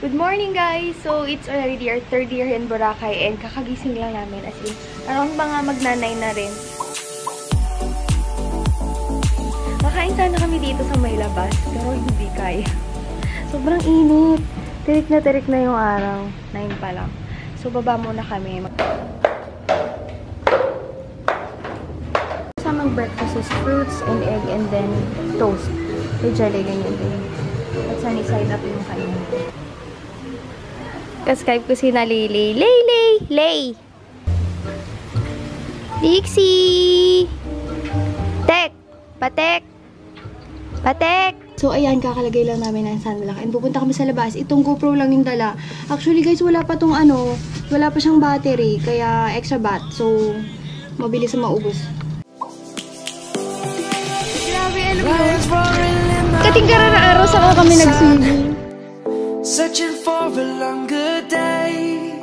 Good morning guys! So, it's already our third year in Boracay and kakagising lang namin as in, parang mga magnanay na rin. Kakain sana kami dito sa may labas, pero hindi kaya. Sobrang init. Tirik na yung araw. 9 pa lang. So, baba muna kami. Samang breakfast is fruits and egg and then toast. May jelly, ganyan din. At sunny side up yung kanya. Ka-Skype ko si na Lay. Lay! Dixie! Tek! Patek! So, ayan, kakalagay lang namin ng sunblock. And pupunta kami sa labas. Itong GoPro lang yung dala. Actually, guys, wala pa tong wala pa siyang battery. Kaya, extra bat. So, mabilis na maubos. Grabe, ano ba? Katingkara na araw saka kami nag-swimming. Searching for a longer day.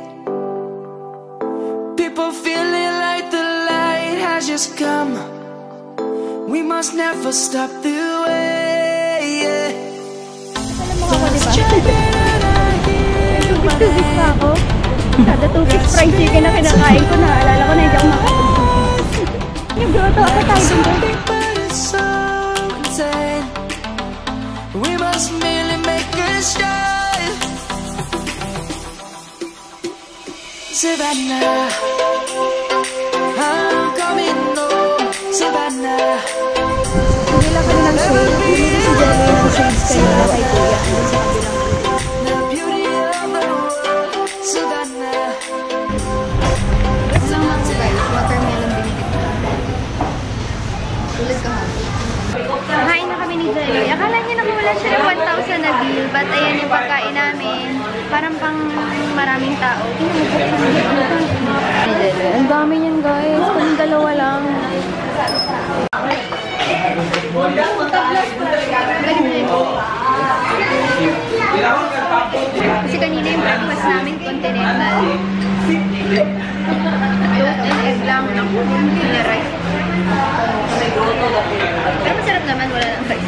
People feeling like the light has just come. We must never stop the way. Alam mo ako, diba? Tubig pa ako. Kada 2-piece fried chicken na kinakain ko, naalala ko na hindi ako makakapag. Yung grotto ako tayo dun. We must merely make a start. Savannah, I'm coming home. Savannah. Hindi lang kami ng shade. Hindi si Jelly ng shades kayo kay Kuya. The beauty of the world. Savannah. Ito lang ako guys. Watermelon binigit ko. Ulit ka ha. Kain na kami ni Jelly. Akala niya na wala siya ng 1,000 na bill. But ayan yung pagkain namin. Parang pang maraming tao. Ang dami niyan guys. Kung dalawa lang. Kasi kanina yung breakfast namin continental. Toast and egg lang. Hindi na rice. Pero masarap naman. Wala ng rice.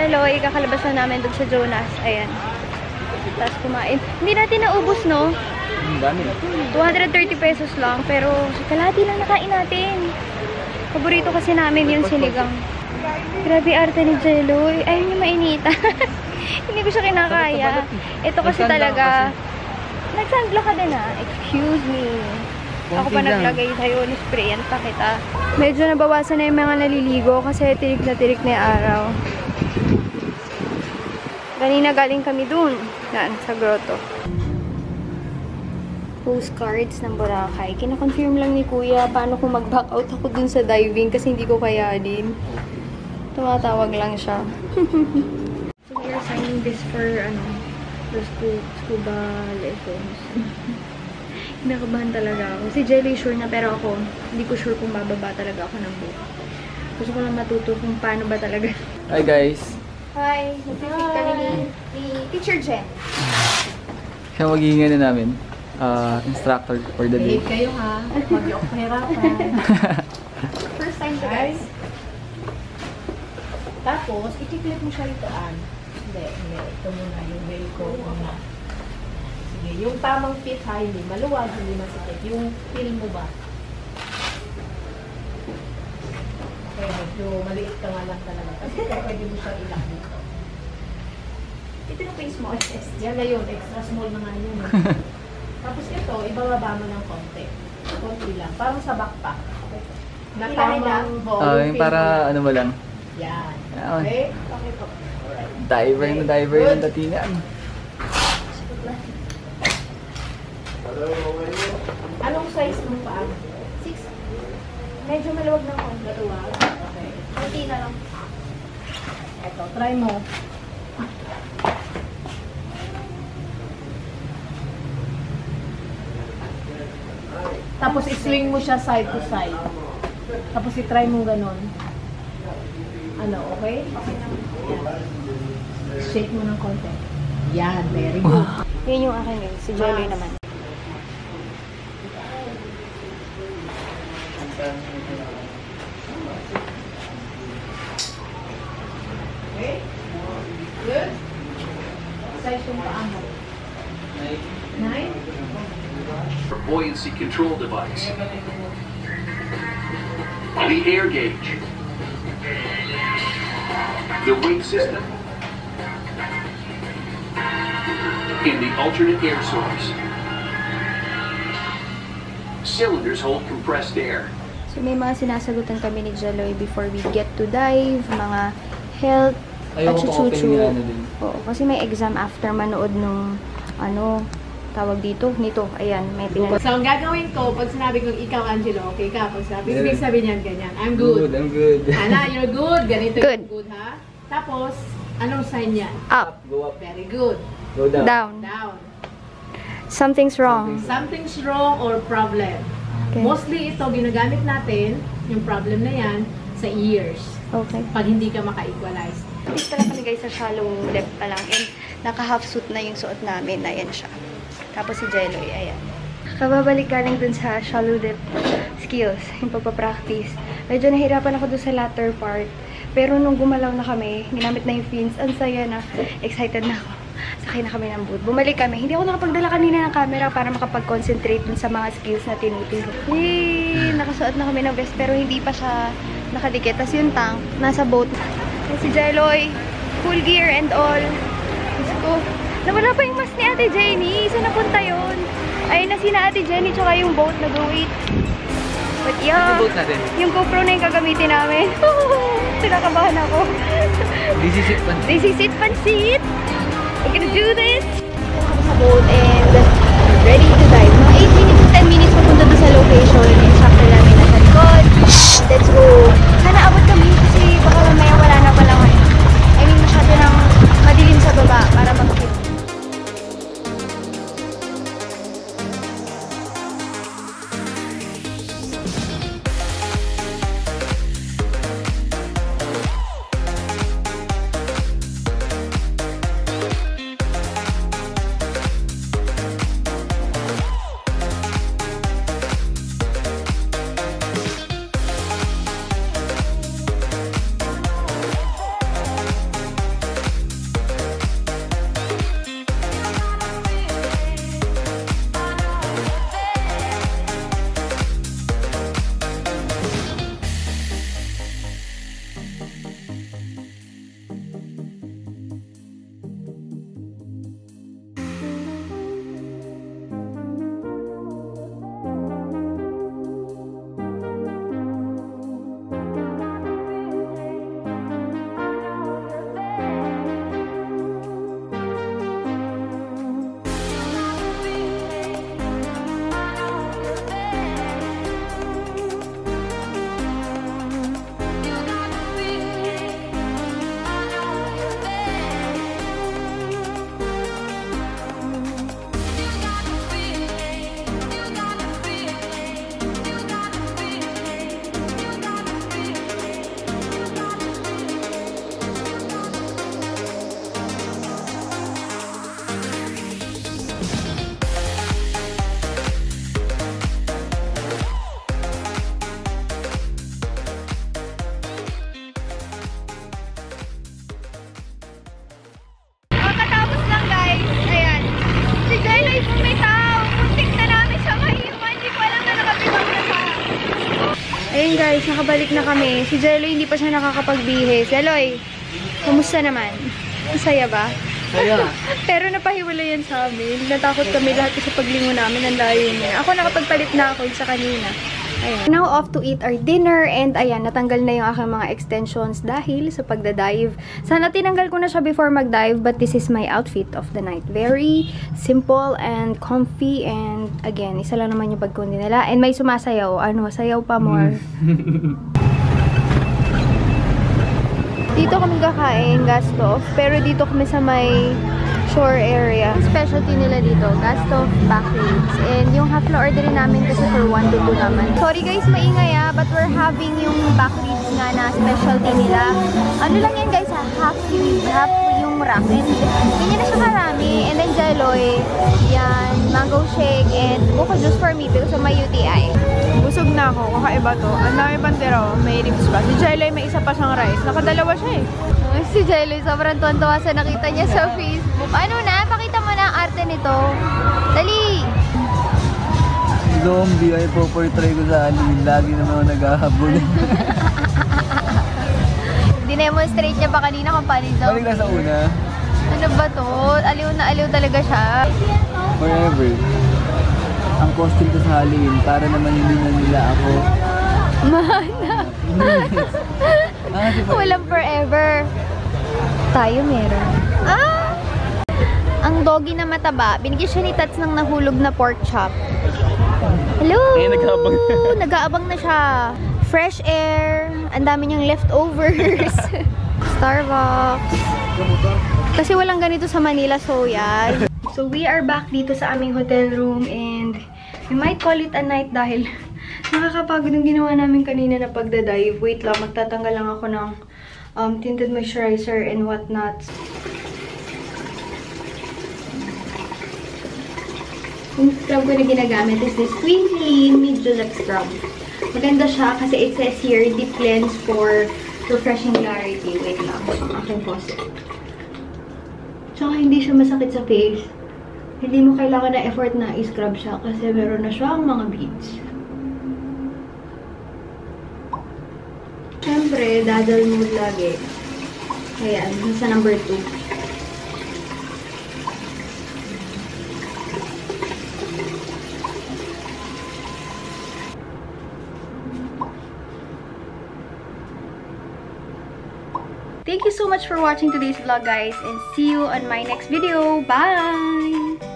Hello, ikakalabas na namin doon sa Jonas. Ayan. Tapos kumain. Hindi natin naubos, no? Dami na. 230 pesos lang. Pero kalahati lang nakain natin. Paborito kasi namin yung sinigang. Grabe arte ni Jello. Ayaw niya mainita. Hindi ko siya kinakaya. Ito kasi talaga. Nag-sunblock ka din ah. Excuse me. Ako pa naglagay sa'yo. Nisprayan pa kita. Medyo nabawasan na yung mga naliligo kasi tirik na yung araw. Kanina galing kami dun. Yan, sa grotto. Postcards ng Boracay. Kina-confirm lang ni Kuya paano kung mag-back out ako dun sa diving kasi hindi ko kaya din. Tumatawag lang siya. So we are signing this for scuba lessons. Kinakabahan talaga ako. Si Jelly sure na pero ako hindi ko sure kung bababa talaga ako ng boat. Gusto ko lang matuto kung paano ba talaga. Hi guys! Hi! Nag-fit kami ni Teacher Jen. Siya magiging namin. Instructor for the day. Behave kayo ha. Huwag niyo ako mahirapan. First time to guys. Tapos, i-clip mo siya rito, Ann. Hindi. Ito muna, yung velcro muna. Sige, yung tamang fit ha, hindi maluwag, hindi masikip. Yung feel mo ba? Okay, medyo maliit ka nga lang talaga. Kasi pwede mo siya ilak dito. Ito na pa yung small test. Yan na yun, extra small na nga yun. Tapos ito, ibababa mo ng konti. Konti lang. Parang sa backpack. Na tamang Yung para ano ba lang? Yan. Okay? Okay po. Diver yung datingan. Anong size mo pa? 6. Medyo maluwag ng konti. Maluwag? Okay. Konti na lang. Ito, try mo. Tapos i-swing mo siya side to side. Tapos i-try mo ganon. Ano, okay? Yan. Shake mo ng konti. Yan, very good. Yun yung akin yun. Si Jelly naman. itong paa mo? 9? Buoyancy control device. The air gauge. The wing system. And the alternate air source. Cylinders hold compressed air. So, may mga sinasagutan kami ni Jaloy before we get to dive, mga health, at chuchu-chu. Oo, kasi may exam after manood nung, tawag dito, nito. Ayan, may pinag... So, ang gagawin ko, pag sinabi kong ikaw, Angelo, okay ka? Pag sabi niyan, ganyan. I'm good. I'm good. Ana, you're good. Ganito Good. yung good, ha? Tapos, anong sign yan? Up, Go up. Very good. Go down. down. Down. Something's wrong. Something's wrong or problem. Okay. Mostly ito, ginagamit natin, yung problem na yan, sa ears. Okay. Pag hindi ka maka-equalize. Dito pala kami guys sa shallow depth pa lang. And naka-half suit na yung suot namin. Ayan siya. Tapos si Jeloy, ayan. Kababalik galing dun sa shallow depth skills, yung pagpapractice. Medyo nahirapan ako dun sa latter part. Pero nung gumalaw na kami, ginamit na yung fins, ang saya na, excited na ako. Sakay na kami ng boat. Bumalik kami. Hindi ako nakapagdala kanina ng camera para makapag-concentrate dun sa mga skills na tinuturo. Yay! Nakasuot na kami ng vest pero hindi pa siya nakadikit. Tapos yung tank, nasa boat. Yan si Jeloy, full gear and all. Let's go. Nawala pa yung mask ni Ate Jenny. Saan napunta yun? Ayun na sina Ate Jenny tsaka yung boat nag-wait. But yeah, Yung boat natin. yung GoPro na yung gagamitin namin. Sinakabahan ako. This is it, man. This is it, pansit! We're gonna do this! Ako sa boat and ready to dive. Mga 8 minutes to 10 minutes papunta doon sa location. Instructor namin nasa likod. Let's go! Sana abot kami kasi baka mamaya wala na palang I mean, masyado nang madilim sa baba para makakita. Ayun guys, nakabalik na kami. Si Jeloy hindi pa siya nakakapagbihis. Jeloy, kumusta naman? Masaya ba? Saya. Pero napahiwalay yan sa amin. Natakot kami lahat sa paglingon namin. Ang layo niya. Ako nakapagpalit na ako sa kanina. Ayan. Now off to eat our dinner and ayan, natanggal na yung aking mga extensions dahil sa pagdadive. Sana tinanggal ko na siya before mag-dive but this is my outfit of the night. Very simple and comfy and again, isa lang naman yung pagkundi nila. And may sumasayaw. Ano, sayaw pa more. Dito kami kakain, gastof. Pero dito kami sa may shore area. Ang specialty nila dito, gastof back ribs. And yung half na orderin namin kasi for 1 to 2 naman. Sorry guys, maingay but we're having yung back ribs nga na specialty nila. Ano lang yan guys half yung foam rock. And ganyan na siya karami. And then Jeloy, yan, mango shake, and buko juice for me because of my UTI. Busog na ako. Kakaiba to. Ang dami pantero. May ribs pa. Si Jelly may isa pa siyang rice. Nakadalawa siya eh. Si Jeloy, sobrang tuwan-tuwa sa nakita niya sa Facebook. Ano na? Pakita mo na ang arte nito. Dali! Zombie ay po-portray ko sa alin. Lagi naman ako naghahabol. Dinemonstrate niya pa kanina kung paano yung Balik lang sa una. Ano ba to? Aliw na aliw talaga siya. Forever. Ang costume ko sa Halloween, para naman hindi na nila ako. Mana. Walang forever. Tayo meron. Ah! Ang doggy na mataba, binigyan siya ni Tats ng nahulog na pork chop. Hello! Eh, nag-aabang. Nag-aabang na siya. Fresh air. Ang dami niyang leftovers. Starbucks. Kasi walang ganito sa Manila, so yan. So we are back dito sa aming hotel room and we might call it a night dahil nakakapagod yung ginawa namin kanina na pagdadive. Wait lang, magtatanggal lang ako ng tinted moisturizer and whatnot. Yung scrub ko na ginagamit is this Twinkly Mid-Julep Scrub. Maganda siya kasi it says here, deep cleanse for refreshing clarity. Wait lang, aking faucet. Tsaka hindi siya masakit sa face. Hindi mo kailangan na effort na i-scrub siya kasi meron na siyang mga beads. Siyempre, dazzle mode lagi. Ayan, nasa number 2. Thank you so much for watching today's vlog, guys, and see you on my next video. Bye!